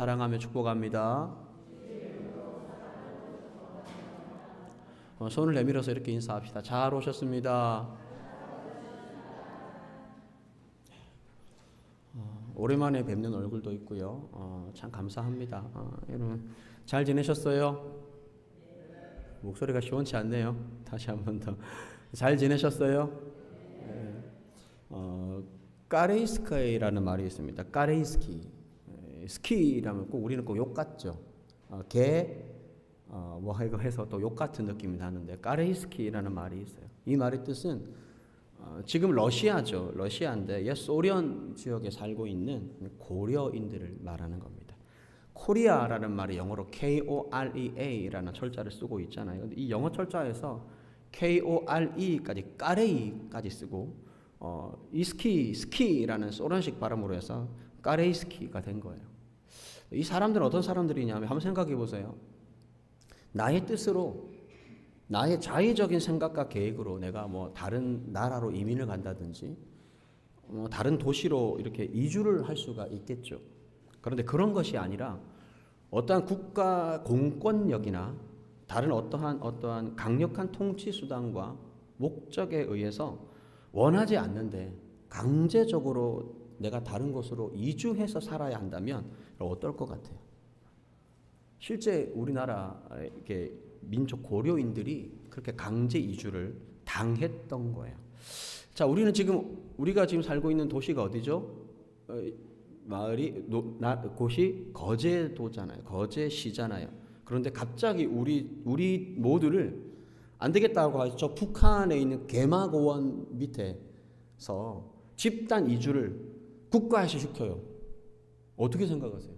사랑하며 축복합니다. 손을 내밀어서 이렇게 인사합시다. 잘 오셨습니다. 오랜만에 뵙는 얼굴도 있고요. 참 감사합니다. 여러분 잘 지내셨어요? 목소리가 시원치 않네요. 다시 한 번 더. 잘 지내셨어요? 네. 까레이스카이라는 말이 있습니다. 까레이스키. 스키라면 꼭 우리는 꼭 욕 같죠. 뭐 이거 해서 또 욕 같은 느낌이 나는데 까레이스키라는 말이 있어요. 이 말의 뜻은 지금 러시아죠. 러시아인데 옛 소련 지역에 살고 있는 고려인들을 말하는 겁니다. 코리아라는 말이 영어로 Korea라는 철자를 쓰고 있잖아요. 이 영어 철자에서 Kore까지 까레이까지 쓰고 이 스키라는 소련식 발음으로 해서 까레이스키가 된 거예요. 이 사람들은 어떤 사람들이냐면 한번 생각해 보세요. 나의 뜻으로 나의 자의적인 생각과 계획으로 내가 뭐 다른 나라로 이민을 간다든지 다른 도시로 이렇게 이주를 할 수가 있겠죠. 그런데 그런 것이 아니라 어떠한 국가 공권력이나 다른 어떠한 강력한 통치 수단과 목적에 의해서 원하지 않는데 강제적으로 내가 다른 곳으로 이주해서 살아야 한다면 어떨 것 같아요? 실제 우리나라 이렇게 민족 고려인들이 그렇게 강제 이주를 당했던 거예요. 자, 우리가 지금 살고 있는 도시가 어디죠? 곳이 거제도잖아요. 거제시잖아요. 그런데 갑자기 우리 모두를 안 되겠다고 해서 저 북한에 있는 개마고원 밑에서 집단 이주를 국가에서 시켜요. 어떻게 생각하세요?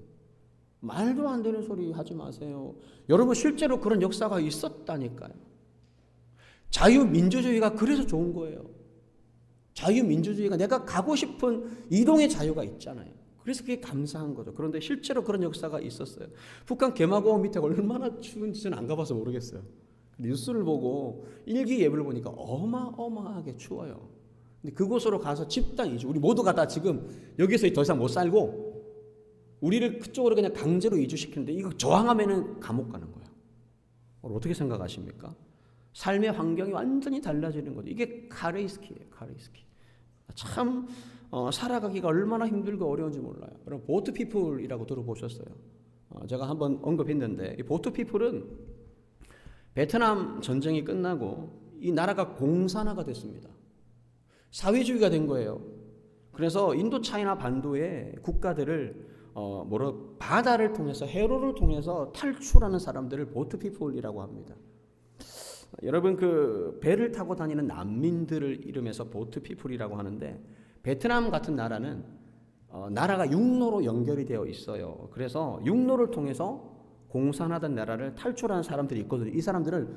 말도 안 되는 소리 하지 마세요. 여러분 실제로 그런 역사가 있었다니까요. 자유민주주의가 그래서 좋은 거예요. 자유민주주의가 내가 가고 싶은 이동의 자유가 있잖아요. 그래서 그게 감사한 거죠. 그런데 실제로 그런 역사가 있었어요. 북한 개마고원 밑에가 얼마나 추운지는 안 가봐서 모르겠어요. 뉴스를 보고 일기예보를 보니까 어마어마하게 추워요. 근데 그곳으로 가서 집단 이주, 우리 모두가 다 지금 여기서 더 이상 못 살고 우리를 그쪽으로 그냥 강제로 이주시키는데 이거 저항하면은 감옥 가는 거예요. 어떻게 생각하십니까? 삶의 환경이 완전히 달라지는 거죠. 이게 카레이스키예요. 카레이스키. 참 살아가기가 얼마나 힘들고 어려운지 몰라요. 여러분 보트 피플이라고 들어보셨어요? 제가 한번 언급했는데 이 보트 피플은 베트남 전쟁이 끝나고 이 나라가 공산화가 됐습니다. 사회주의가 된 거예요. 그래서 인도 차이나 반도의 국가들을 바다를 통해서 해로를 통해서 탈출하는 사람들을 보트 피플이라고 합니다. 여러분 그 배를 타고 다니는 난민들을 이름해서 보트 피플이라고 하는데 베트남 같은 나라는 나라가 육로로 연결이 되어 있어요. 그래서 육로를 통해서 공산하던 나라를 탈출하는 사람들이 있거든요. 이 사람들을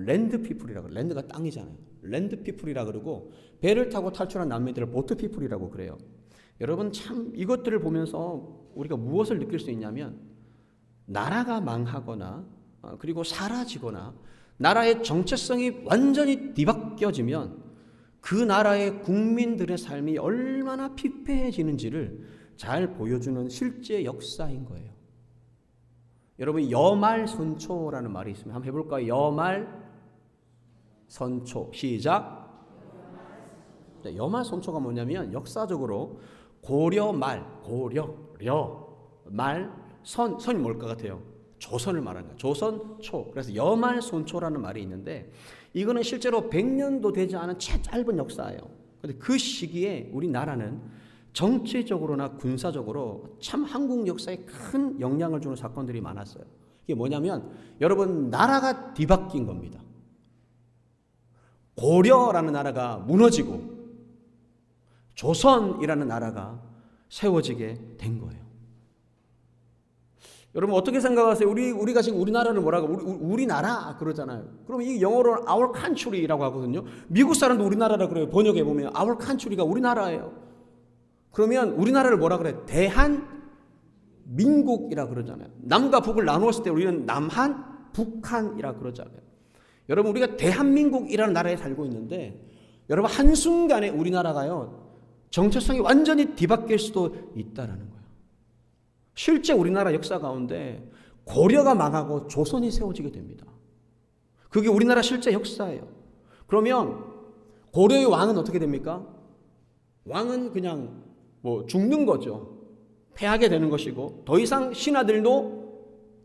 랜드 피플이라고 그래요. 랜드가 땅이잖아요. 랜드 피플이라고 그러고 배를 타고 탈출한 난민들을 보트 피플이라고 그래요. 여러분 참 이것들을 보면서 우리가 무엇을 느낄 수 있냐면 나라가 망하거나 그리고 사라지거나 나라의 정체성이 완전히 뒤바뀌어지면 그 나라의 국민들의 삶이 얼마나 피폐해지는지를 잘 보여주는 실제 역사인 거예요. 여러분 여말선초라는 말이 있습니다. 한번 해볼까요? 여말선초 시작. 네, 여말선초가 뭐냐면 역사적으로 선이 뭘까 같아요? 조선을 말하는 거예요. 조선초. 그래서 여말선초라는 말이 있는데 이거는 실제로 100년도 되지 않은 짧은 역사예요. 그런데 그 시기에 우리나라는 정치적으로나 군사적으로 참 한국 역사에 큰 영향을 주는 사건들이 많았어요. 이게 뭐냐면 여러분 나라가 뒤바뀐 겁니다. 고려라는 나라가 무너지고 조선이라는 나라가 세워지게 된 거예요. 여러분 어떻게 생각하세요? 우리가 지금 우리나라를 뭐라고 우리나라 그러잖아요. 그럼 이 영어로는 our country라고 하거든요. 미국 사람도 우리나라라 그래요. 번역해 보면 our country가 우리나라예요. 그러면 우리나라를 뭐라 그래? 대한민국이라 그러잖아요. 남과 북을 나누었을 때 우리는 남한, 북한이라 그러잖아요. 여러분 우리가 대한민국이라는 나라에 살고 있는데 여러분 한순간에 우리나라가요 정체성이 완전히 뒤바뀔 수도 있다라는 거예요. 실제 우리나라 역사 가운데 고려가 망하고 조선이 세워지게 됩니다. 그게 우리나라 실제 역사예요. 그러면 고려의 왕은 어떻게 됩니까? 왕은 그냥 죽는 거죠. 패하게 되는 것이고, 더 이상 신하들도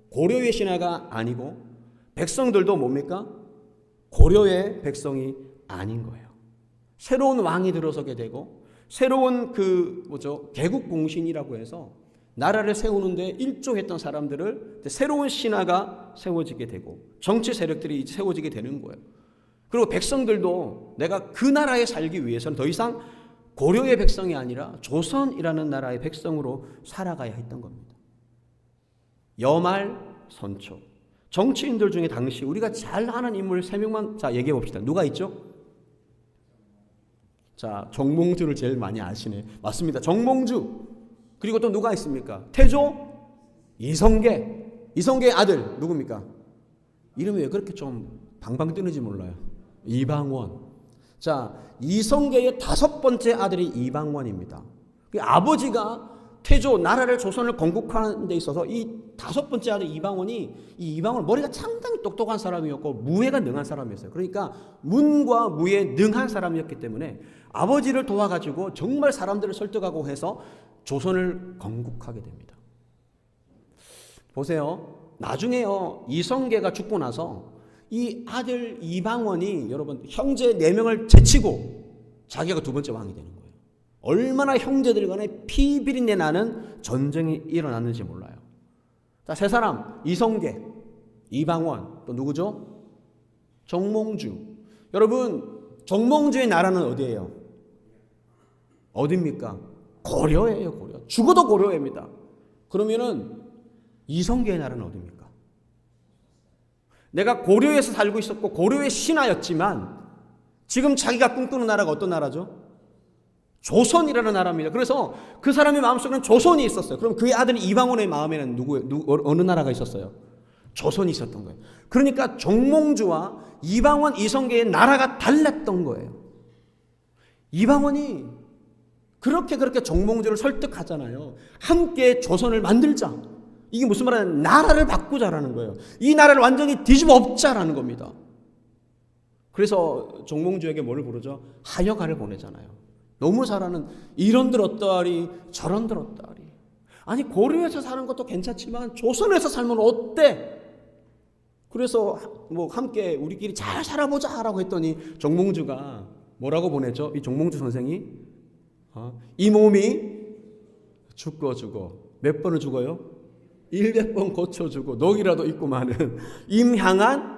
고려의 신하가 아니고, 백성들도 뭡니까? 고려의 백성이 아닌 거예요. 새로운 왕이 들어서게 되고, 새로운 개국공신이라고 해서 나라를 세우는데 일조했던 사람들을 새로운 신하가 세워지게 되고, 정치 세력들이 세워지게 되는 거예요. 그리고 백성들도 내가 그 나라에 살기 위해서는 더 이상 고려의 백성이 아니라 조선이라는 나라의 백성으로 살아가야 했던 겁니다. 여말 선초. 정치인들 중에 당시 우리가 잘 아는 인물 3명만 얘기해 봅시다. 누가 있죠? 정몽주를 제일 많이 아시네. 맞습니다. 정몽주. 그리고 또 누가 있습니까? 태조, 이성계. 이성계의 아들 누굽니까? 이름이 왜 그렇게 좀 방방 뜨는지 몰라요. 이방원. 이성계의 5번째 아들이 이방원입니다. 아버지가 태조, 나라를 조선을 건국하는 데 있어서 이 5번째 아들 이방원 머리가 상당히 똑똑한 사람이었고 무예가 능한 사람이었어요. 그러니까 문과 무에 능한 사람이었기 때문에 아버지를 도와가지고 정말 사람들을 설득하고 해서 조선을 건국하게 됩니다. 보세요. 나중에요, 이성계가 죽고 나서 이 아들 이방원이 여러분 형제 4명을 제치고 자기가 2번째 왕이 되는 거예요. 얼마나 형제들 간에 피비린내 나는 전쟁이 일어났는지 몰라요. 세 사람, 이성계, 이방원, 또 누구죠? 정몽주. 여러분, 정몽주의 나라는 어디예요? 어디입니까? 고려예요, 고려. 죽어도 고려입니다. 그러면은 이성계의 나라는 어디입니까? 내가 고려에서 살고 있었고 고려의 신하였지만 지금 자기가 꿈꾸는 나라가 어떤 나라죠? 조선이라는 나라입니다. 그래서 그 사람의 마음속에는 조선이 있었어요. 그럼 그의 아들 이방원의 마음에는 어느 나라가 있었어요? 조선이 있었던 거예요. 그러니까 정몽주와 이방원, 이성계의 나라가 달랐던 거예요. 이방원이 그렇게 정몽주를 설득하잖아요. 함께 조선을 만들자. 이게 무슨 말이냐면 나라를 바꾸자라는 거예요. 이 나라를 완전히 뒤집어 엎자라는 겁니다. 그래서 정몽주에게 뭘 부르죠? 하여가를 보내잖아요. 너무 잘하는, 이런들 어떠하리 저런들 어떠하리. 아니 고려에서 사는 것도 괜찮지만 조선에서 살면 어때? 그래서 함께 우리끼리 잘 살아보자 라고 했더니 정몽주가 뭐라고 보내죠? 이 정몽주 선생이 이 몸이 죽고 몇 번을 죽어요? 100번 고쳐주고 녹이라도 입고마는 임향한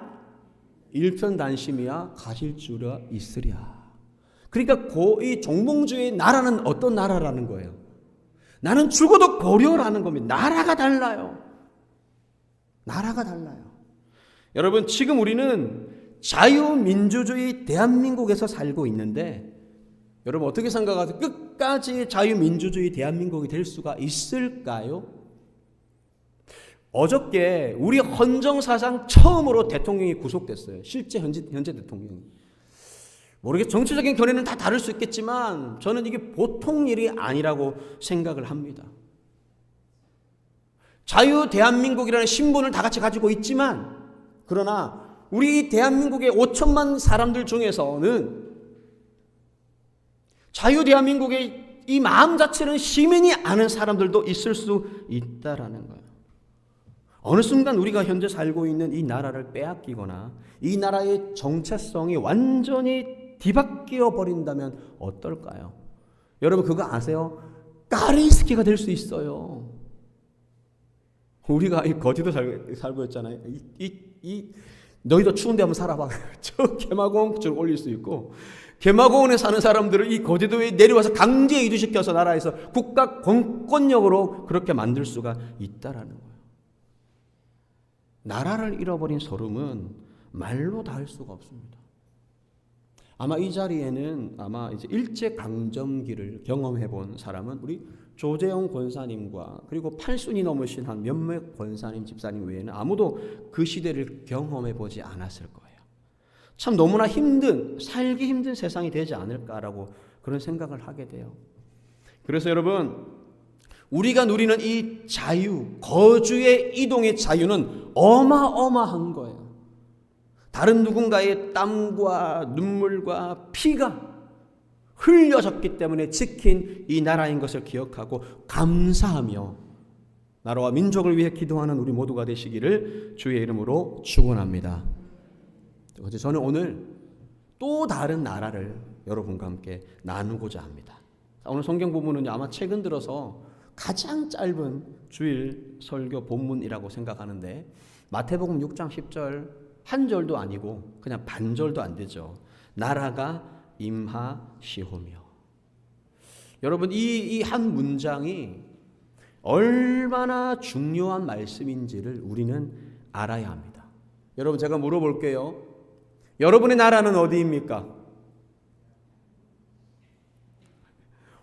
일편단심이야 가실 줄이 있으랴. 그러니까 이 정몽주의 나라는 어떤 나라라는 거예요? 나는 죽어도 고려라는 겁니다. 나라가 달라요. 나라가 달라요. 여러분, 지금 우리는 자유민주주의 대한민국에서 살고 있는데 여러분 어떻게 생각하세요? 끝까지 자유민주주의 대한민국이 될 수가 있을까요? 어저께 우리 헌정사상 처음으로 대통령이 구속됐어요. 실제 현재 대통령이. 모르겠어요. 정치적인 견해는 다 다를 수 있겠지만 저는 이게 보통 일이 아니라고 생각을 합니다. 자유 대한민국이라는 신분을 다 같이 가지고 있지만 그러나 우리 대한민국의 5천만 사람들 중에서는 자유 대한민국의 이 마음 자체는 시민이 아는 사람들도 있을 수 있다라는 거예요. 어느 순간 우리가 현재 살고 있는 이 나라를 빼앗기거나 이 나라의 정체성이 완전히 뒤바뀌어 버린다면 어떨까요? 여러분 그거 아세요? 까리스키가 될 수 있어요. 우리가 이 거제도 살고 있잖아요. 너희도 추운데 한번 살아봐. 저 개마고원 쪽 올릴 수 있고 개마고원에 사는 사람들을 이 거제도에 내려와서 강제 이주시켜서 나라에서 국가 공권력으로 그렇게 만들 수가 있다라는 거예요. 나라를 잃어버린 소름은 말로 다 할 수가 없습니다. 아마 이 자리에는 아마 이제 일제강점기를 경험해 본 사람은 우리 조재영 권사님과 그리고 80이 넘으신 한 몇몇 권사님, 집사님 외에는 아무도 그 시대를 경험해 보지 않았을 거예요. 참 너무나 살기 힘든 세상이 되지 않을까라고 그런 생각을 하게 돼요. 그래서 여러분, 우리가 누리는 이 자유, 거주의 이동의 자유는 어마어마한 거예요. 다른 누군가의 땀과 눈물과 피가 흘려졌기 때문에 지킨 이 나라인 것을 기억하고 감사하며 나라와 민족을 위해 기도하는 우리 모두가 되시기를 주의 이름으로 축원합니다. 그래서 저는 오늘 또 다른 나라를 여러분과 함께 나누고자 합니다. 오늘 성경 본문은 아마 최근 들어서 가장 짧은 주일 설교 본문이라고 생각하는데 마태복음 6장 10절 한 절도 아니고 그냥 반절도 안 되죠. 나라가 임하시오며. 여러분 이 한 문장이 얼마나 중요한 말씀인지를 우리는 알아야 합니다. 여러분 제가 물어볼게요. 여러분의 나라는 어디입니까?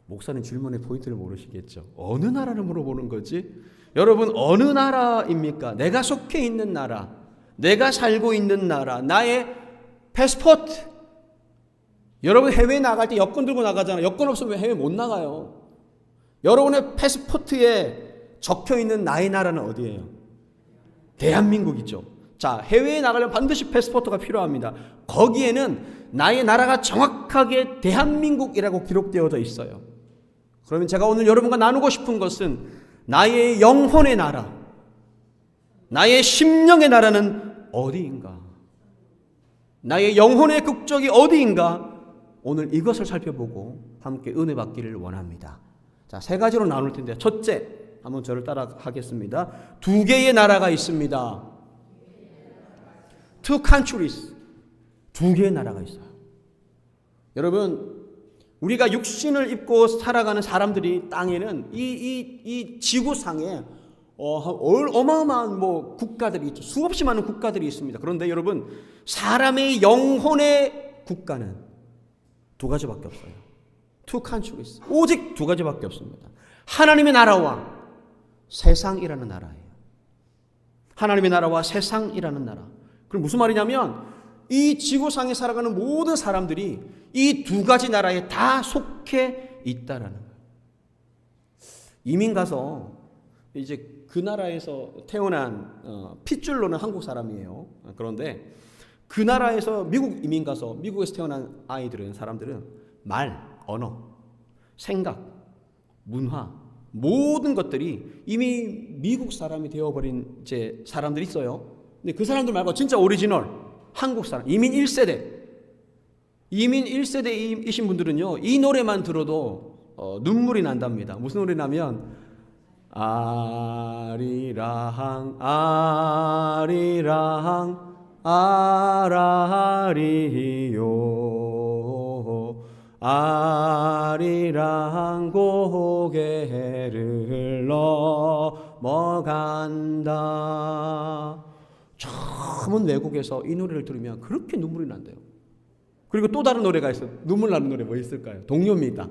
목사님 질문의 포인트를 모르시겠죠. 어느 나라를 물어보는 거지? 여러분 어느 나라입니까? 내가 속해 있는 나라, 내가 살고 있는 나라, 나의 패스포트. 여러분 해외 나갈 때 여권 들고 나가잖아요. 여권 없으면 해외 못 나가요. 여러분의 패스포트에 적혀있는 나의 나라는 어디예요? 대한민국이죠. 자, 해외에 나가려면 반드시 패스포트가 필요합니다. 거기에는 나의 나라가 정확하게 대한민국이라고 기록되어져 있어요. 그러면 제가 오늘 여러분과 나누고 싶은 것은 나의 영혼의 나라, 나의 심령의 나라는 어디인가? 나의 영혼의 국적이 어디인가? 오늘 이것을 살펴보고 함께 은혜 받기를 원합니다. 자, 세 가지로 나눌 텐데 첫째, 한번 저를 따라 하겠습니다. 두 개의 나라가 있습니다. Two countries. 두 개의 나라가 있어요. 여러분, 우리가 육신을 입고 살아가는 사람들이 땅에는 이 지구상에 어마어마한 국가들이 있죠. 수없이 많은 국가들이 있습니다. 그런데 여러분, 사람의 영혼의 국가는 두 가지밖에 없어요. Two countries. 오직 두 가지밖에 없습니다. 하나님의 나라와 세상이라는 나라예요. 하나님의 나라와 세상이라는 나라. 그럼 무슨 말이냐면 이 지구상에 살아가는 모든 사람들이 이 두 가지 나라에 다 속해 있다라는 거예요. 이민 가서 이제 그 나라에서 태어난 핏줄로는 한국 사람이에요. 그런데 그 나라에서 미국 이민 가서 미국에서 태어난 사람들은 말, 언어, 생각, 문화 모든 것들이 이미 미국 사람이 되어버린 이제 사람들이 있어요. 근데 그 사람들 말고 진짜 오리지널 한국 사람, 이민 1세대. 이민 1세대이신 분들은요, 이 노래만 들어도 눈물이 난답니다. 무슨 노래냐면 아리랑 아리랑 아라리요 아리랑 고개를 넘어간다. 처음 외국에서 이 노래를 들으면 그렇게 눈물이 난대요. 그리고 또 다른 노래가 있어요. 눈물 나는 노래 뭐 있을까요? 동요입니다.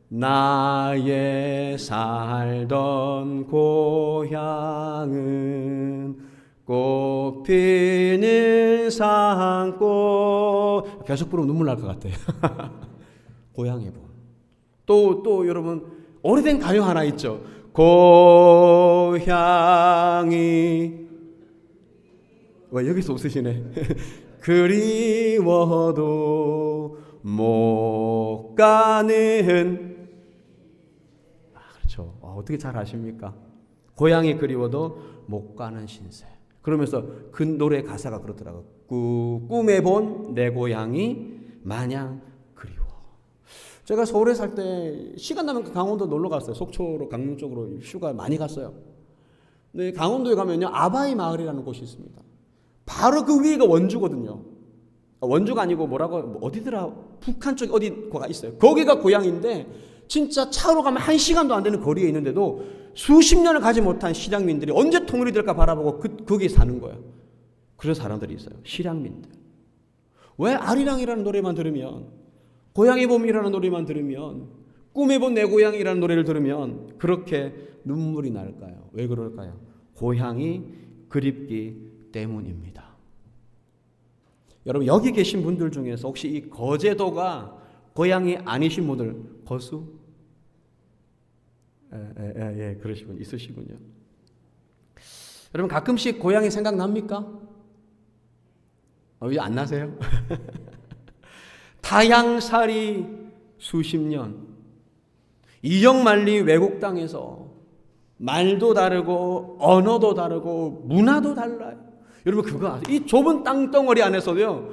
나의 살던 고향은 꽃피는 산꽃. 계속 부르면 눈물 날 것 같아요. 고향의 봄. 또 여러분 오래된 가요 하나 있죠. 고향이 왜 여기서 웃으시네. 그리워도 못 가는. 그렇죠. 어떻게 잘 아십니까? 고향이 그리워도 못 가는 신세. 그러면서 그 노래 가사가 그렇더라고요. 꿈에 본 내 고향이 마냥 그리워. 제가 서울에 살 때 시간 나면 강원도 놀러 갔어요. 속초로 강릉 쪽으로 휴가 많이 갔어요. 근데 강원도에 가면요, 아바이 마을이라는 곳이 있습니다. 바로 그 위에가 원주거든요. 원주가 아니고 어디더라? 북한 쪽에 어디가 있어요. 거기가 고향인데 진짜 차로 가면 1시간도 안 되는 거리에 있는데도 수십 년을 가지 못한 실향민들이 언제 통일이 될까 바라보고 거기에 사는 거예요. 그런 사람들이 있어요. 실향민들. 왜 아리랑이라는 노래만 들으면, 고향의 봄이라는 노래만 들으면, 꿈에 본 내 고향이라는 노래를 들으면 그렇게 눈물이 날까요? 왜 그럴까요? 고향이 그립기 때문입니다. 여러분 여기 계신 분들 중에서 혹시 이 거제도가 고향이 아니신 분들 거수? 예, 그러시군 있으시군요. 여러분 가끔씩 고향이 생각납니까? 왜 안 나세요? 타향살이 수십 년, 이정만리 외국 땅에서 말도 다르고 언어도 다르고 문화도 달라요. 여러분 그거 아세요? 이 좁은 땅덩어리 안에서도요,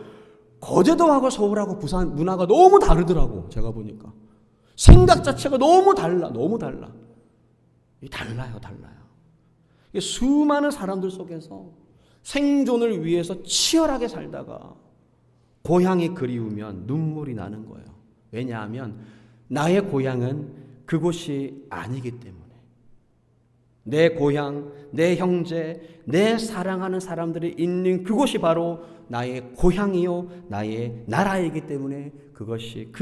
거제도하고 서울하고 부산 문화가 너무 다르더라고. 제가 보니까 생각 자체가 너무 달라. 달라요. 수많은 사람들 속에서 생존을 위해서 치열하게 살다가 고향이 그리우면 눈물이 나는 거예요. 왜냐하면 나의 고향은 그곳이 아니기 때문에. 내 고향, 내 형제, 내 사랑하는 사람들이 있는 그곳이 바로 나의 고향이요 나의 나라이기 때문에 그곳이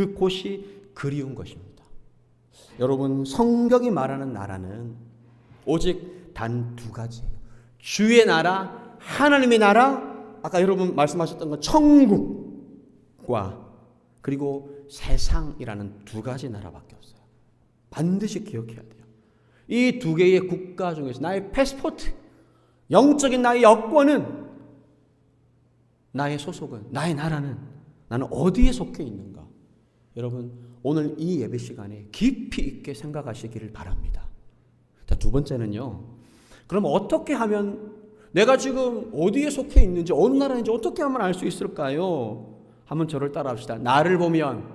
그리운 것입니다. 여러분 성경이 말하는 나라는 오직 단 두 가지예요. 주의 나라, 하나님의 나라, 아까 여러분 말씀하셨던 건 천국과 그리고 세상이라는 두 가지 나라밖에 없어요. 반드시 기억해야 돼요. 이 두 개의 국가 중에서 나의 패스포트, 영적인 나의 여권은, 나의 소속은, 나의 나라는 나는 어디에 속해 있는가? 여러분 오늘 이 예배 시간에 깊이 있게 생각하시기를 바랍니다. 자, 두 번째는요, 그럼 어떻게 하면 내가 지금 어디에 속해 있는지, 어느 나라인지 어떻게 하면 알 수 있을까요? 한번 저를 따라 합시다. 나를 보면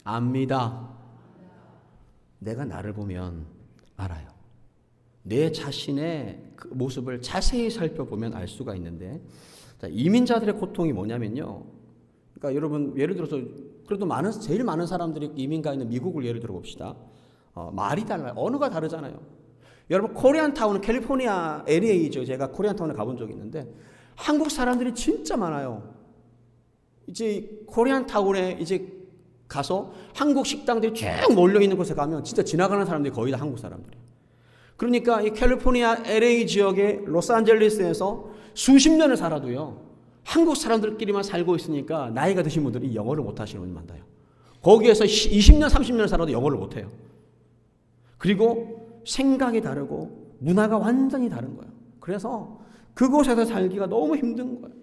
압니다. 내가 나를 보면 알아요. 내 자신의 그 모습을 자세히 살펴보면 알 수가 있는데, 자, 이민자들의 고통이 뭐냐면요, 그러니까 여러분 예를 들어서 그래도 제일 많은 사람들이 이민 가 있는 미국을 예를 들어 봅시다. 말이 달라요. 언어가 다르잖아요. 여러분 코리안타운, 캘리포니아 LA죠. 제가 코리안타운에 가본 적이 있는데 한국 사람들이 진짜 많아요. 이제 코리안타운에 이제 가서 한국 식당들이 쭉 몰려 있는 곳에 가면 진짜 지나가는 사람들이 거의 다 한국 사람들이에요. 그러니까 이 캘리포니아 LA 지역의 로스앤젤레스에서 수십 년을 살아도요, 한국 사람들끼리만 살고 있으니까 나이가 드신 분들이 영어를 못 하시는 분이 많아요. 거기에서 20년 30년 살아도 영어를 못 해요. 그리고 생각이 다르고 문화가 완전히 다른 거예요. 그래서 그곳에서 살기가 너무 힘든 거예요.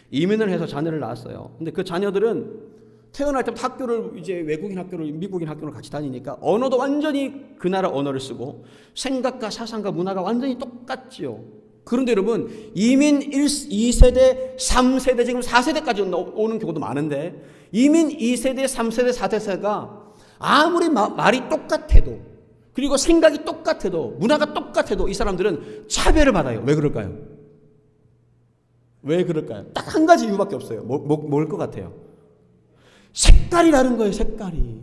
이민을 해서 자녀를 낳았어요. 근데 그 자녀들은 태어날 때부터 학교를 이제 외국인 학교를 미국인 학교를 같이 다니니까 언어도 완전히 그 나라 언어를 쓰고 생각과 사상과 문화가 완전히 똑같지요. 그런데 여러분 이민 2세대, 3세대, 지금 4세대까지 오는 경우도 많은데, 이민 2세대, 3세대, 4세대가 아무리 말이 똑같아도, 그리고 생각이 똑같아도, 문화가 똑같아도 이 사람들은 차별을 받아요. 왜 그럴까요? 딱 한 가지 이유밖에 없어요. 뭘 것 같아요? 색깔이 다른 거예요. 색깔이.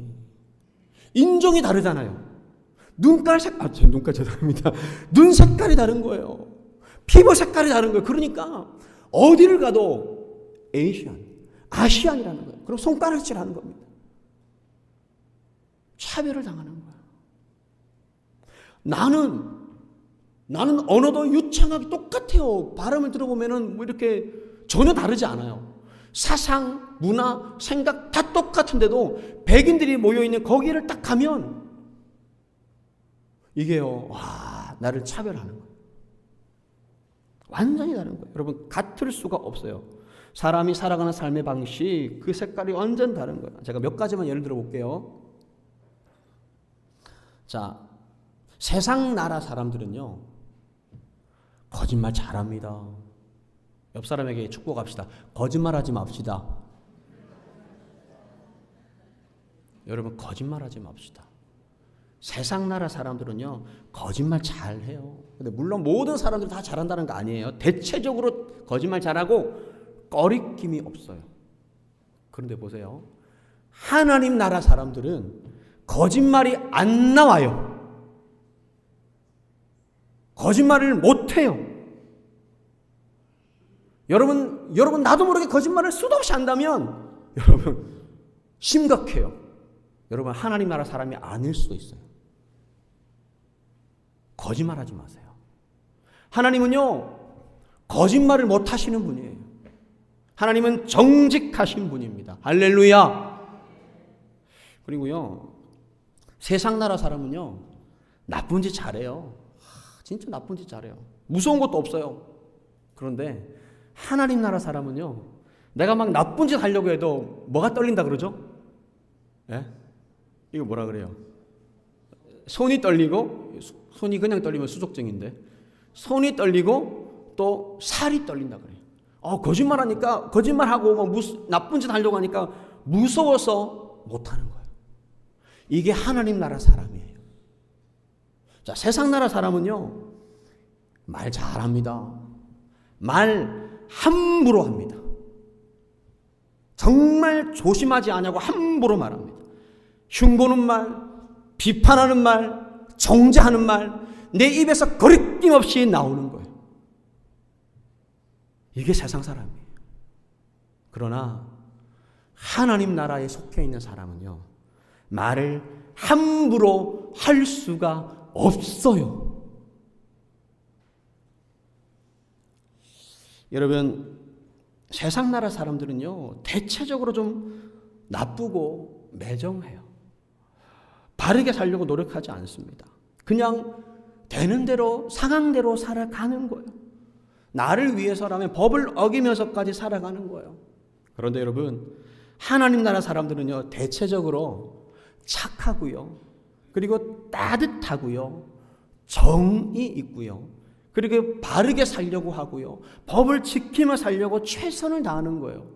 인종이 다르잖아요. 눈깔 죄송합니다. 눈 색깔이 다른 거예요. 피부 색깔이 다른 거예요. 그러니까 어디를 가도 아시안이라는 거예요. 그럼 손가락질하는 겁니다. 차별을 당하는 거예요. 나는 언어도 유창하게 똑같아요. 발음을 들어보면은 뭐 이렇게 전혀 다르지 않아요. 사상, 문화, 생각 다 똑같은데도 백인들이 모여있는 거기를 딱 가면 이게요, 와, 나를 차별하는 거예요. 완전히 다른 거예요. 여러분 같을 수가 없어요. 사람이 살아가는 삶의 방식, 그 색깔이 완전 다른 거예요. 제가 몇 가지만 예를 들어 볼게요. 자, 세상 나라 사람들은요, 거짓말 잘합니다. 옆 사람에게 축복합시다. 거짓말하지 맙시다. 여러분 거짓말하지 맙시다. 세상 나라 사람들은요 거짓말 잘해요. 근데 물론 모든 사람들이 다 잘한다는 거 아니에요. 대체적으로 거짓말 잘하고 꺼리낌이 없어요. 그런데 보세요, 하나님 나라 사람들은 거짓말이 안 나와요. 거짓말을 못해요. 여러분 나도 모르게 거짓말을 수도 없이 한다면 여러분 심각해요. 여러분 하나님 나라 사람이 아닐 수도 있어요. 거짓말하지 마세요. 하나님은요 거짓말을 못 하시는 분이에요. 하나님은 정직하신 분입니다. 할렐루야. 그리고요 세상 나라 사람은요, 나쁜 짓 잘해요. 진짜 나쁜 짓 잘해요. 무서운 것도 없어요. 그런데 하나님 나라 사람은요, 내가 막 나쁜 짓 하려고 해도 뭐가 떨린다 그러죠? 예? 이거 뭐라 그래요? 손이 떨리고, 손이 그냥 떨리면 수족증인데, 손이 떨리고 또 살이 떨린다 그래요. 거짓말하니까, 거짓말하고 나쁜 짓 하려고 하니까 무서워서 못하는 거예요. 이게 하나님 나라 사람이에요. 자, 세상 나라 사람은요, 말 잘합니다. 말 함부로 합니다. 정말 조심하지 않냐고 함부로 말합니다. 흉보는 말, 비판하는 말, 정죄하는 말, 내 입에서 거리낌 없이 나오는 거예요. 이게 세상 사람이에요. 그러나 하나님 나라에 속해 있는 사람은요, 말을 함부로 할 수가 없어요. 여러분, 세상 나라 사람들은요, 대체적으로 좀 나쁘고 매정해요. 바르게 살려고 노력하지 않습니다. 그냥 되는 대로, 상황대로 살아가는 거예요. 나를 위해서라면 법을 어기면서까지 살아가는 거예요. 그런데 여러분, 하나님 나라 사람들은요, 대체적으로 착하고요, 그리고 따뜻하고요, 정이 있고요, 그리고 바르게 살려고 하고요, 법을 지키며 살려고 최선을 다하는 거예요.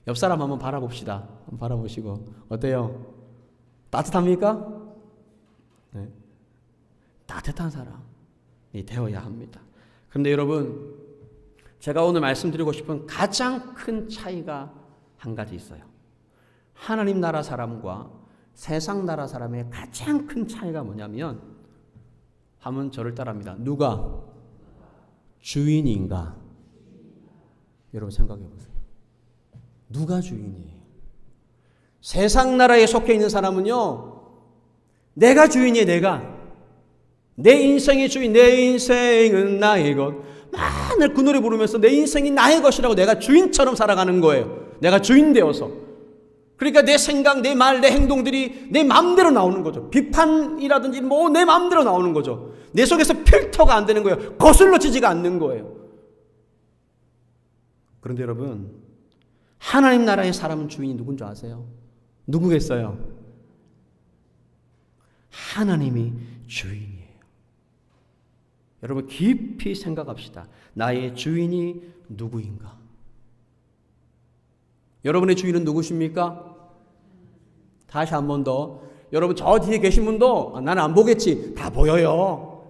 옆 사람 한번 바라봅시다. 한번 바라보시고 어때요? 따뜻합니까? 네. 따뜻한 사람이 되어야 합니다. 그런데 여러분, 제가 오늘 말씀드리고 싶은 가장 큰 차이가 한 가지 있어요. 하나님 나라 사람과 세상 나라 사람의 가장 큰 차이가 뭐냐면, 한번 저를 따라합니다. 누가 주인인가? 여러분 생각해 보세요. 누가 주인이에요? 세상 나라에 속해 있는 사람은요, 내가 주인이에요. 내가. 내 인생의 주인, 내 인생은 나의 것. 맨날 그 노래 부르면서 내 인생이 나의 것이라고 내가 주인처럼 살아가는 거예요. 내가 주인 되어서. 그러니까 내 생각, 내 말, 내 행동들이 내 마음대로 나오는 거죠. 비판이라든지 내 마음대로 나오는 거죠. 내 속에서 필터가 안 되는 거예요. 거슬러지지가 않는 거예요. 그런데 여러분, 하나님 나라의 사람은 주인이 누군지 아세요? 누구겠어요? 하나님이 주인이에요. 여러분, 깊이 생각합시다. 나의 주인이 누구인가? 여러분의 주인은 누구십니까? 다시 한 번 더. 여러분, 저 뒤에 계신 분도 나는 안 보겠지. 다 보여요.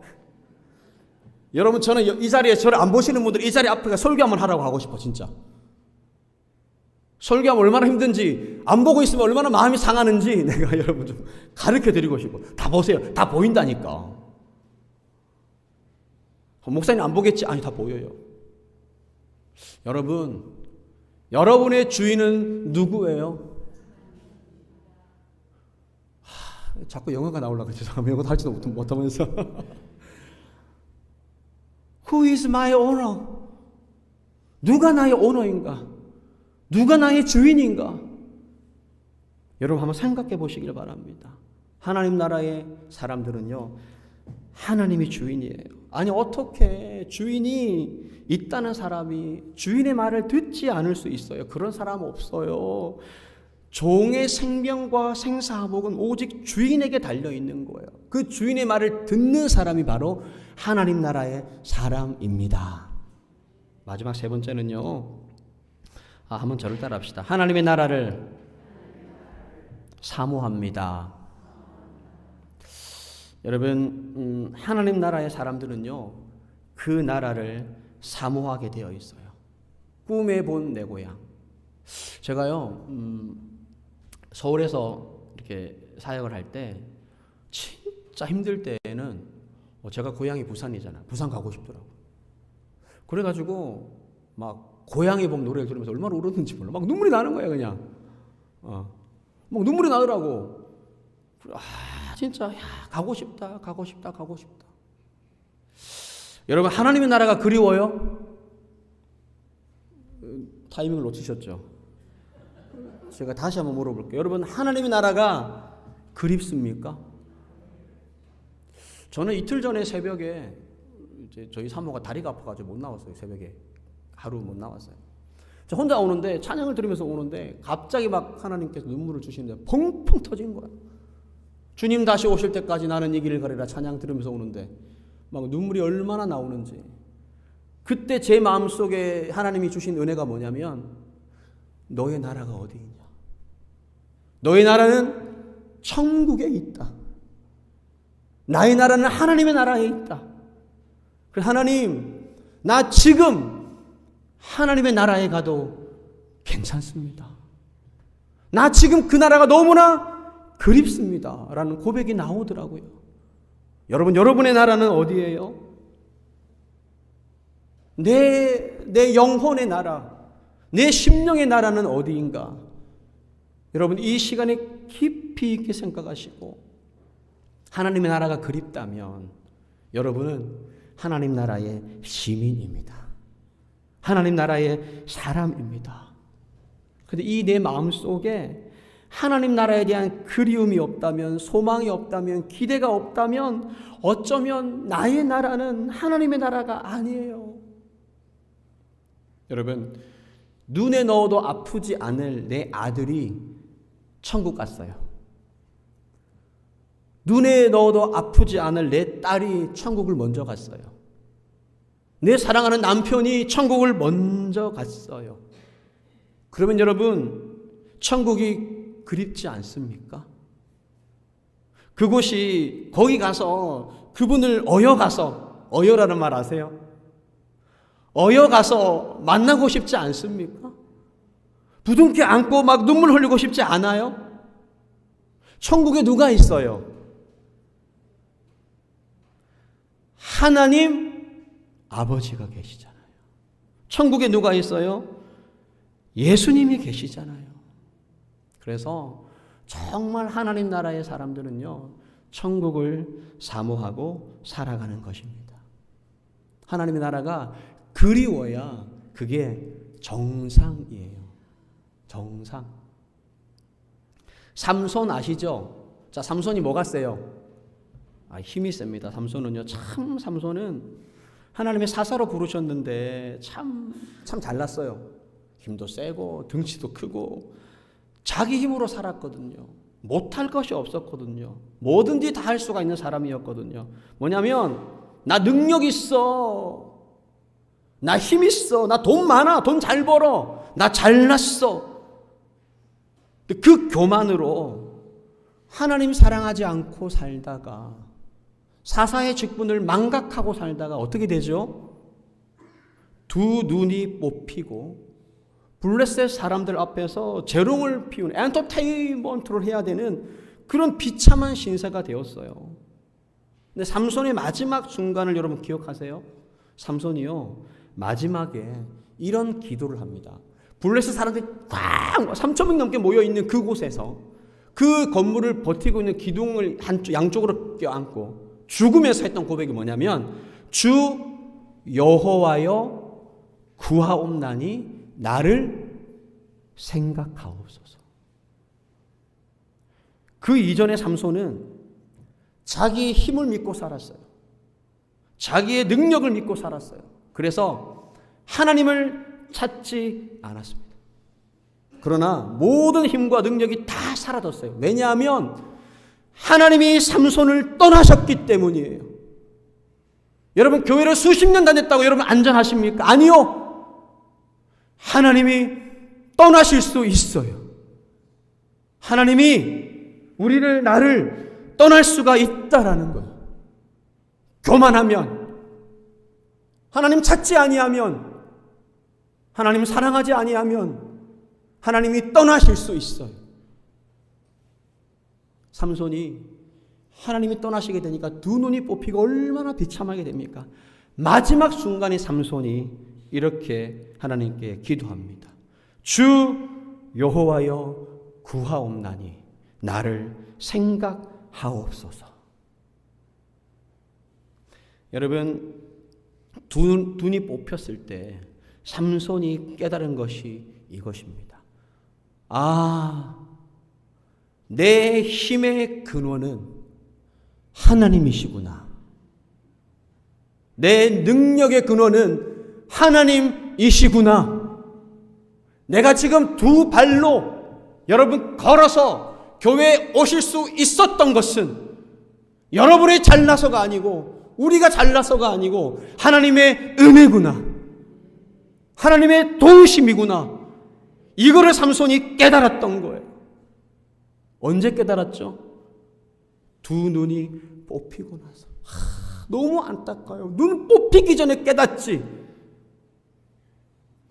여러분, 저는 이 자리에 저를 안 보시는 분들 이 자리 앞에 설교 한번 하라고 하고 싶어. 진짜. 설교하면 얼마나 힘든지, 안 보고 있으면 얼마나 마음이 상하는지 내가 여러분 좀 가르쳐 드리고 싶어. 다 보세요. 다 보인다니까. 목사님 안 보겠지? 아니, 다 보여요. 여러분, 여러분의 주인은 누구예요? 자꾸 영어가 나오려고 죄송합니다. 영어도 할지도 못하면서. Who is my owner? 누가 나의 오너인가? 누가 나의 주인인가? 여러분 한번 생각해 보시길 바랍니다. 하나님 나라의 사람들은요, 하나님이 주인이에요. 아니, 어떻게 주인이 있다는 사람이 주인의 말을 듣지 않을 수 있어요? 그런 사람 없어요. 종의 생명과 생사복은 오직 주인에게 달려있는 거예요. 그 주인의 말을 듣는 사람이 바로 하나님 나라의 사람입니다. 마지막 세 번째는요, 한번 저를 따라합시다. 하나님의 나라를 사모합니다. 여러분, 하나님 나라의 사람들은요, 그 나라를 사모하게 되어 있어요. 꿈에 본 내 고향. 제가요, 서울에서 이렇게 사역을 할 때 진짜 힘들 때에는 제가 고향이 부산이잖아요. 부산 가고 싶더라고요. 그래가지고 막 고향에 봄 노래를 들으면서 얼마나 울었는지 몰라. 막 눈물이 나는 거예요, 그냥. 막 눈물이 나더라고. 진짜 가고 싶다. 여러분, 하나님의 나라가 그리워요? 타이밍을 놓치셨죠? 제가 다시 한번 물어볼게요. 여러분, 하나님의 나라가 그립습니까? 저는 이틀 전에 새벽에 이제 저희 사모가 다리가 아파가지고 못 나왔어요. 새벽에 하루 못 나왔어요. 저 혼자 오는데 찬양을 들으면서 오는데 갑자기 막 하나님께서 눈물을 주시는데 펑펑 터진 거야. 주님 다시 오실 때까지 나는 이 길을 가리라 찬양 들으면서 오는데 막 눈물이 얼마나 나오는지. 그때 제 마음속에 하나님이 주신 은혜가 뭐냐면 너의 나라가 어디 있냐. 너의 나라는 천국에 있다. 나의 나라는 하나님의 나라에 있다. 그래서 하나님, 나 지금 하나님의 나라에 가도 괜찮습니다. 나 지금 그 나라가 너무나 그립습니다. 라는 고백이 나오더라고요. 여러분의 나라는 어디예요? 내 영혼의 나라, 내 심령의 나라는 어디인가? 여러분, 이 시간에 깊이 있게 생각하시고 하나님의 나라가 그립다면 여러분은 하나님 나라의 시민입니다. 하나님 나라의 사람입니다. 그런데 이 내 마음속에 하나님 나라에 대한 그리움이 없다면, 소망이 없다면, 기대가 없다면 어쩌면 나의 나라는 하나님의 나라가 아니에요. 여러분, 눈에 넣어도 아프지 않을 내 아들이 천국 갔어요. 눈에 넣어도 아프지 않을 내 딸이 천국을 먼저 갔어요. 내 사랑하는 남편이 천국을 먼저 갔어요. 그러면 여러분, 천국이 그립지 않습니까? 그곳이 거기 가서 그분을 어여라는 말 아세요? 어여가서 만나고 싶지 않습니까? 부둥켜 안고 막 눈물 흘리고 싶지 않아요? 천국에 누가 있어요? 하나님 아버지가 계시잖아요. 천국에 누가 있어요? 예수님이 계시잖아요. 그래서 정말 하나님 나라의 사람들은요, 천국을 사모하고 살아가는 것입니다. 하나님의 나라가 그리워야 그게 정상이에요. 정상. 삼손 아시죠? 자, 삼손이 뭐가 세요? 힘이 셉니다. 삼손은요, 삼손은 하나님의 사사로 부르셨는데 참 잘났어요. 힘도 세고 등치도 크고 자기 힘으로 살았거든요. 못할 것이 없었거든요. 뭐든지 다 할 수가 있는 사람이었거든요. 뭐냐면 나 능력 있어. 나 힘 있어. 나 돈 많아. 돈 잘 벌어. 나 잘났어. 그 교만으로 하나님 사랑하지 않고 살다가 사사의 직분을 망각하고 살다가 어떻게 되죠? 두 눈이 뽑히고 블레셋 사람들 앞에서 재롱을 피우는 엔터테인먼트를 해야 되는 그런 비참한 신세가 되었어요. 근데 삼손의 마지막 순간을 여러분 기억하세요? 삼손이요, 마지막에 이런 기도를 합니다. 블레셋 사람들이 꽉 3,000명 넘게 모여있는 그곳에서 그 건물을 버티고 있는 기둥을 양쪽으로 껴안고 죽으면서 했던 고백이 뭐냐면, 주 여호와여 구하옵나니 나를 생각하옵소서. 그 이전에 삼손은 자기의 힘을 믿고 살았어요. 자기의 능력을 믿고 살았어요. 그래서 하나님을 찾지 않았습니다. 그러나 모든 힘과 능력이 다 사라졌어요. 왜냐하면 하나님이 삼손을 떠나셨기 때문이에요. 여러분, 교회를 수십 년 다녔다고 여러분 안전하십니까? 아니요. 하나님이 떠나실 수 있어요. 하나님이 나를 떠날 수가 있다라는 거예요. 교만하면, 하나님 찾지 아니하면, 하나님 사랑하지 아니하면 하나님이 떠나실 수 있어요. 삼손이 하나님이 떠나시게 되니까 두 눈이 뽑히고 얼마나 비참하게 됩니까? 마지막 순간에 삼손이 이렇게 하나님께 기도합니다. 주 여호와여 구하옵나니 나를 생각하옵소서. 여러분, 눈이 뽑혔을 때 삼손이 깨달은 것이 이것입니다. 내 힘의 근원은 하나님이시구나. 내 능력의 근원은 하나님이시구나. 내가 지금 두 발로 여러분 걸어서 교회에 오실 수 있었던 것은 여러분이 잘나서가 아니고 우리가 잘나서가 아니고 하나님의 은혜구나. 하나님의 도우심이구나. 이거를 삼손이 깨달았던 거예요. 언제 깨달았죠? 두 눈이 뽑히고 나서. 너무 안타까워요. 눈 뽑히기 전에 깨닫지.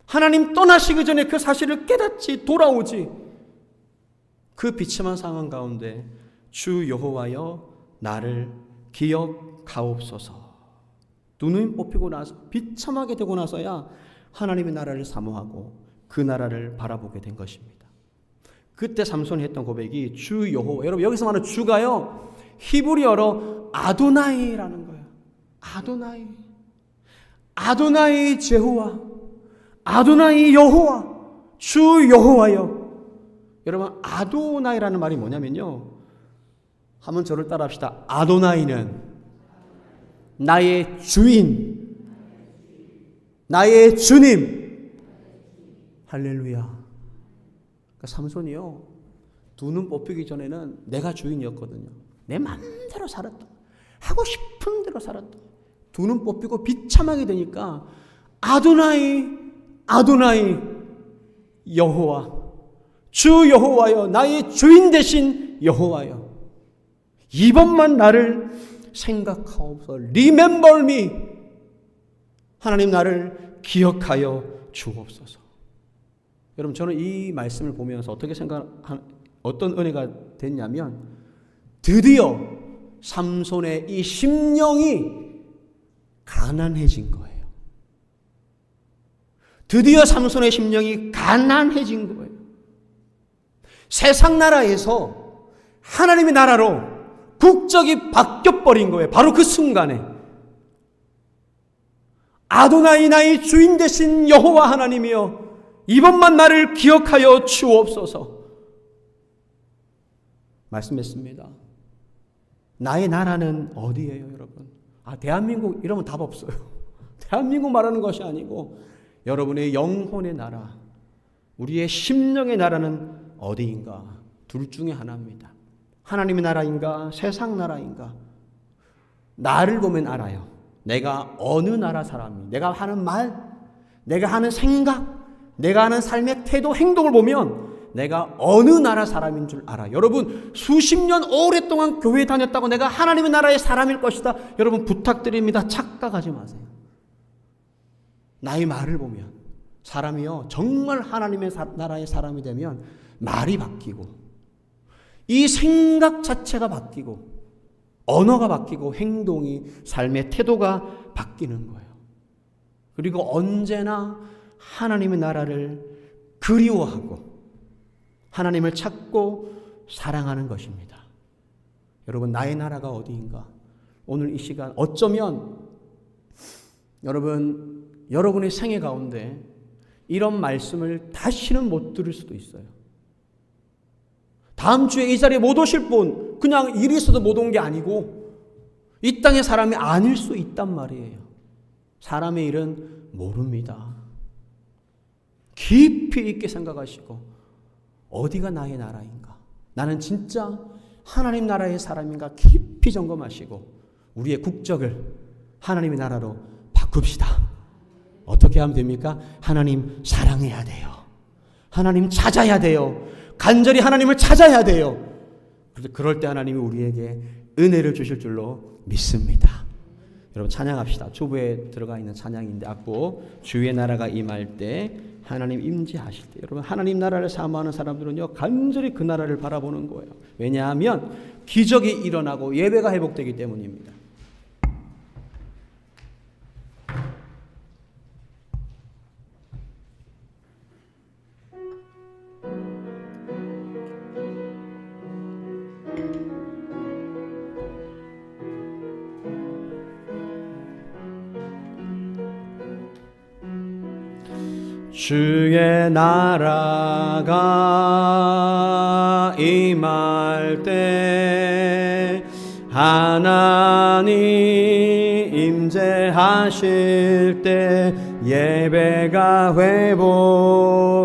하나님 떠나시기 전에 그 사실을 깨닫지, 돌아오지. 그 비참한 상황 가운데 주 여호와여 나를 기억하옵소서. 두 눈이 뽑히고 나서 비참하게 되고 나서야 하나님의 나라를 사모하고 그 나라를 바라보게 된 것입니다. 그때 삼손이 했던 고백이 주 여호와. 여러분 여기서 말하는 주가요 히브리어로 아도나이라는 거예요. 아도나이. 아도나이 제호와. 아도나이 여호와. 주 여호와여. 여러분 아도나이라는 말이 뭐냐면요. 한번 저를 따라합시다. 아도나이는 나의 주인, 나의 주님. 할렐루야. 그러니까 삼손이요 두 눈 뽑히기 전에는 내가 주인이었거든요. 내 마음대로 살았다. 하고 싶은 대로 살았다. 두 눈 뽑히고 비참하게 되니까 아도나이, 아도나이 여호와, 주 여호와여, 나의 주인 되신 여호와여, 이번만 나를 생각하옵소서. Remember me. 하나님 나를 기억하여 주옵소서. 여러분 저는 이 말씀을 보면서 어떤 은혜가 됐냐면 드디어 삼손의 이 심령이 가난해진 거예요. 드디어 삼손의 심령이 가난해진 거예요. 세상 나라에서 하나님의 나라로 국적이 바뀌어버린 거예요. 바로 그 순간에 아도나이 나의 주인 되신 여호와 하나님이여 이번만 나를 기억하여 주옵소서. 말씀했습니다. 나의 나라는 어디예요 여러분? 대한민국 이러면 답 없어요. 대한민국 말하는 것이 아니고 여러분의 영혼의 나라, 우리의 심령의 나라는 어디인가? 둘 중에 하나입니다. 하나님의 나라인가 세상 나라인가? 나를 보면 알아요. 내가 어느 나라 사람이, 내가 하는 말, 내가 하는 생각, 내가 하는 삶의 태도, 행동을 보면 내가 어느 나라 사람인 줄 알아요. 여러분 수십 년 오랫동안 교회 다녔다고 내가 하나님의 나라의 사람일 것이다. 여러분 부탁드립니다. 착각하지 마세요. 나의 말을 보면 사람이요 정말 하나님의 나라의 사람이 되면 말이 바뀌고 이 생각 자체가 바뀌고 언어가 바뀌고 행동이 삶의 태도가 바뀌는 거예요. 그리고 언제나 하나님의 나라를 그리워하고 하나님을 찾고 사랑하는 것입니다. 여러분 나의 나라가 어디인가? 오늘 이 시간 어쩌면 여러분의 생애 가운데 이런 말씀을 다시는 못 들을 수도 있어요. 다음 주에 이 자리에 못 오실 분 그냥 일이 있어도 못 온 게 아니고 이 땅의 사람이 아닐 수 있단 말이에요. 사람의 일은 모릅니다. 깊이 있게 생각하시고 어디가 나의 나라인가? 나는 진짜 하나님 나라의 사람인가? 깊이 점검하시고 우리의 국적을 하나님의 나라로 바꿉시다. 어떻게 하면 됩니까? 하나님 사랑해야 돼요. 하나님 찾아야 돼요. 간절히 하나님을 찾아야 돼요. 그럴 때 하나님이 우리에게 은혜를 주실 줄로 믿습니다. 여러분 찬양합시다. 초부에 들어가 있는 찬양인데 악보 주의 나라가 임할 때 하나님 임재하실 때 여러분 하나님 나라를 사모하는 사람들은요 간절히 그 나라를 바라보는 거예요. 왜냐하면 기적이 일어나고 예배가 회복되기 때문입니다. 주의 나라가 임할 때 하나님 임재하실 때 예배가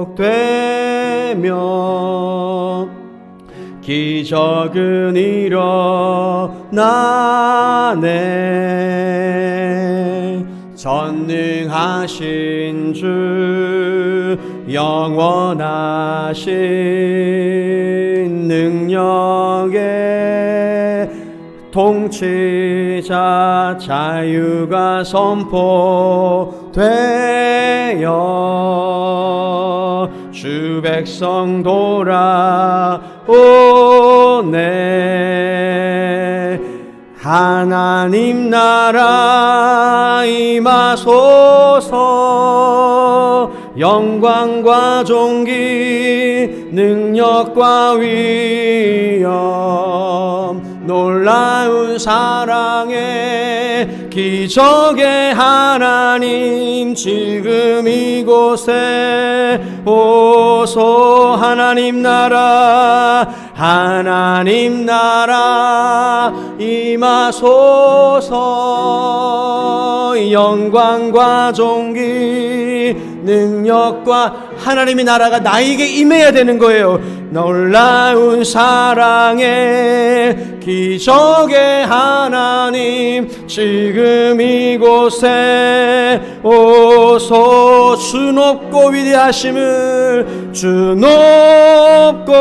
회복되며 기적은 일어나네. 전능하신 주 영원하신 능력의 통치자 자유가 선포되어 주 백성 돌아오네. 하나님 나라 임하소서. 영광과 존귀 능력과 위엄 놀라운 사랑의 기적의 하나님 지금 이곳에 오소. 하나님 나라 임하소서. 영광과 존귀 능력과 하나님의 나라가 나에게 임해야 되는 거예요. 놀라운 사랑의 기적의 하나님 지금 이곳에 오소. 주 높고 위대하심을 주 높고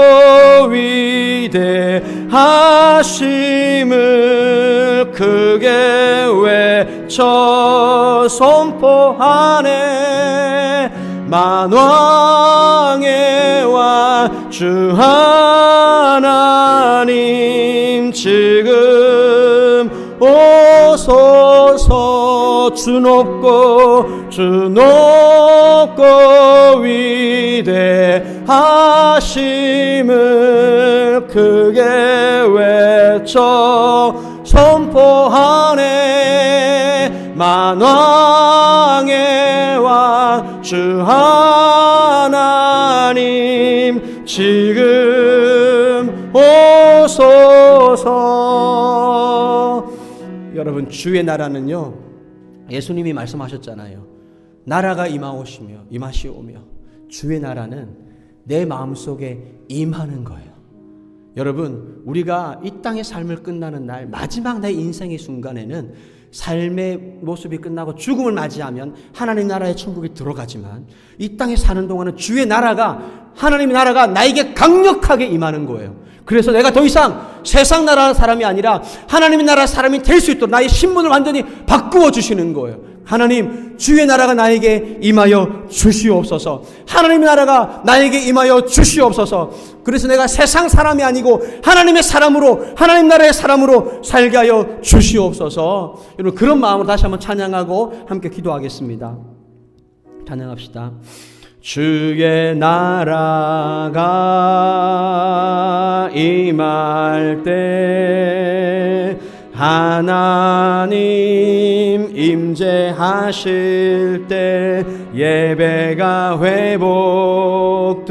위대하심을 크게 외쳐 선포하네. 만왕의 왕 주 하나님 지금 오소서. 주 높고 위대하심을 크게 외쳐 선포하네. 만왕의 왕 주 하나님 지금 오소서. 여러분, 주의 나라는요, 예수님이 말씀하셨잖아요. 나라가 임하시오며 주의 나라는 내 마음속에 임하는 거예요. 여러분, 우리가 이 땅의 삶을 끝나는 날 마지막 내 인생의 순간에는 삶의 모습이 끝나고 죽음을 맞이하면 하나님 나라의 천국에 들어가지만 이 땅에 사는 동안은 주의 나라가, 하나님의 나라가 나에게 강력하게 임하는 거예요. 그래서 내가 더 이상 세상 나라 사람이 아니라 하나님의 나라 사람이 될 수 있도록 나의 신분을 완전히 바꾸어 주시는 거예요. 하나님, 주의 나라가 나에게 임하여 주시옵소서. 하나님의 나라가 나에게 임하여 주시옵소서. 그래서 내가 세상 사람이 아니고 하나님의 사람으로, 하나님 나라의 사람으로 살게 하여 주시옵소서. 여러분, 그런 마음으로 다시 한번 찬양하고 함께 기도하겠습니다. 찬양합시다. 주의 나라가 임할 때 하나님 임재하실 때 예배가 회복되며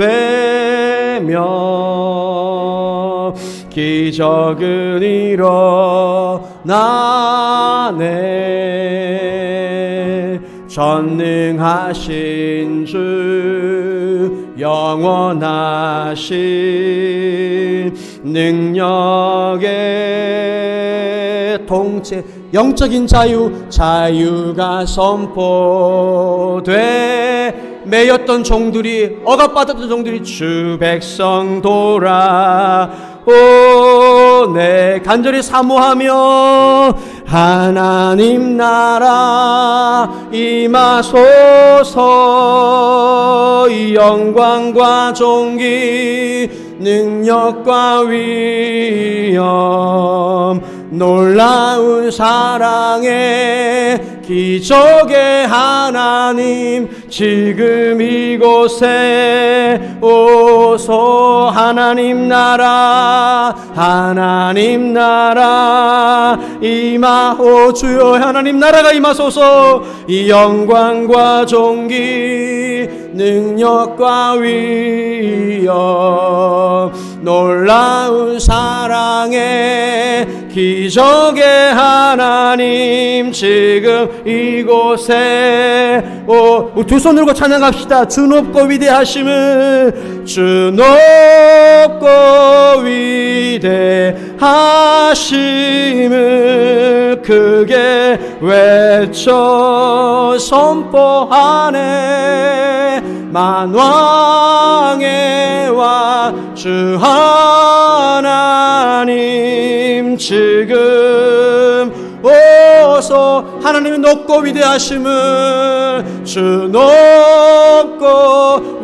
기적은 일어나네. 전능하신 주 영원하신 능력의 통치 영적인 자유가 선포돼 매였던 종들이, 억압받았던 종들이 주 백성 돌아오네. 간절히 사모하며 하나님 나라 임하소서. 영광과 존귀 능력과 위엄 놀라운 사랑의 기적의 하나님 지금 이곳에 오소. 하나님 나라 임하오. 주여, 하나님 나라가 임하소서. 이 영광과 존귀 능력과 위엄 놀라운 사랑의 기적의 하나님 지금 이곳에 두 손 들고 찬양합시다. 주 높고 위대하심을 주 높고 위대하심을 크게 외쳐 선포하네. 만왕의 왕 주 하나님 지금 오소. 하나님의 높고 위대하심을 주 높고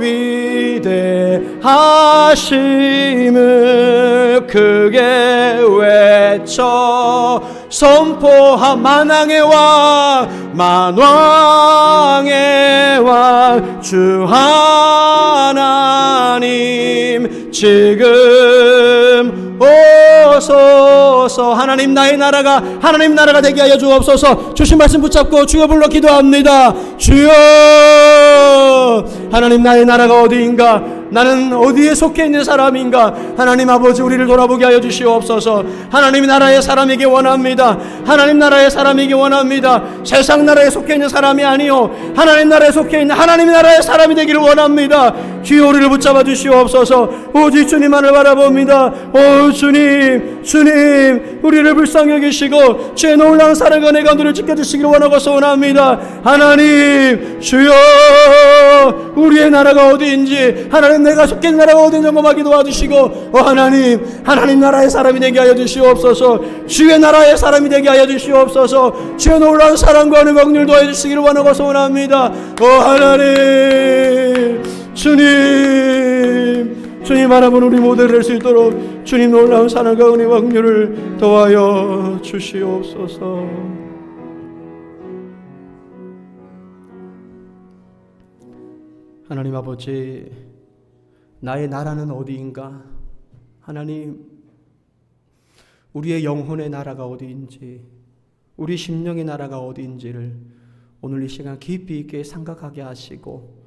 위대하심을 크게 외쳐 선포하. 만왕의 왕 만왕의 왕 주 하나님 지금 오소서. 하나님 나라가 되게 하여 주옵소서. 주신 말씀 붙잡고 주여 불러 기도합니다. 주여, 하나님 나의 나라가 어디인가? 나는 어디에 속해 있는 사람인가? 하나님 아버지 우리를 돌아보게 하여 주시옵소서. 하나님 나라의 사람이기 원합니다. 하나님 나라의 사람이기 원합니다. 세상 나라에 속해 있는 사람이 아니요 하나님 나라에 속해 있는 하나님 나라의 사람이 되기를 원합니다. 주여 우리를 붙잡아 주시옵소서. 오직 주님만을 바라봅니다. 오 주님, 주님 우리를 불쌍히 여기시고 주의 놀라운 사랑과 내 가운데를 지켜주시기를 원하고서 원합니다. 하나님 주여, 우리의 나라가 어디인지, 하나님 내가 속해 있는 나라가 어디인지 점검하게 도와주시고, 하나님 나라의 사람이 되게 하여 주시옵소서. 주의 나라의 사람이 되게 하여 주시옵소서. 주의 놀라운 사랑과 은혜와 긍휼을 도와주시기를 주시기를 원하고서 원합니다. 오 하나님, 주님 바라본 우리 모두를 낼 수 있도록 주님 놀라운 사랑과 은혜와 긍휼을 도와여 주시옵소서. 하나님 아버지, 나의 나라는 어디인가? 하나님, 우리의 영혼의 나라가 어디인지, 우리 심령의 나라가 어디인지를 오늘 이 시간 깊이 있게 생각하게 하시고